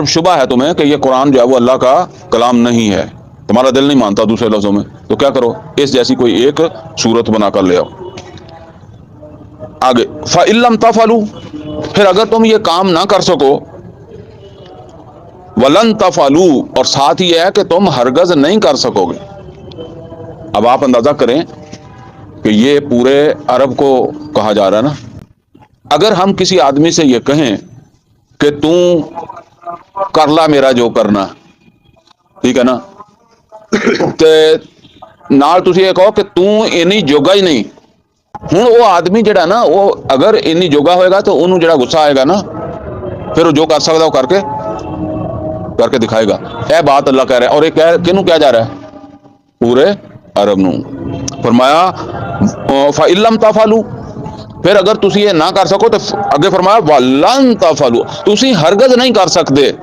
شبہ ہے تمہیں کہ یہ قرآن جو ہے وہ اللہ کا کلام نہیں ہے، تمہارا دل نہیں مانتا دوسرے لفظوں میں، تو کیا کرو، اس جیسی کوئی ایک صورت بنا کر لے آؤ۔ آگے فَإِن لَّمْ تَفْعَلُوا، پھر اگر تم یہ کام نہ کر سکو، وَلَن تَفْعَلُوا، اور ساتھ یہ ہے کہ تم ہرگز نہیں کر سکو گے۔ اب آپ اندازہ کریں کہ یہ پورے عرب کو کہا جا رہا ہے نا۔ اگر ہم کسی آدمی سے یہ کہیں کہ تو کر لا میرا جو کرنا، ٹھیک ہے نا، تے نال تسی یہ کہو کہ تو اینی جوگا ہی نہیں، ہوں وہ آدمی جڑا نا، وہ اگر اینی جوگا ہوئے گا تو انہوں جڑا غصہ آئے گا نا، پھر وہ جو کر سکتا وہ کر کے دکھائے گا۔ اے بات اللہ کہہ رہا ہے، اور یہ کنوں کیا جا رہا ہے؟ پورے عرب نو۔ فرمایا فَإِن لَّمْ تَفْعَلُوا، پھر اگر تسی یہ نہ کر سکو تو اگے فرمایا وَلَن تَفْعَلُوا، تسی ہرگز نہیں کر سکتے۔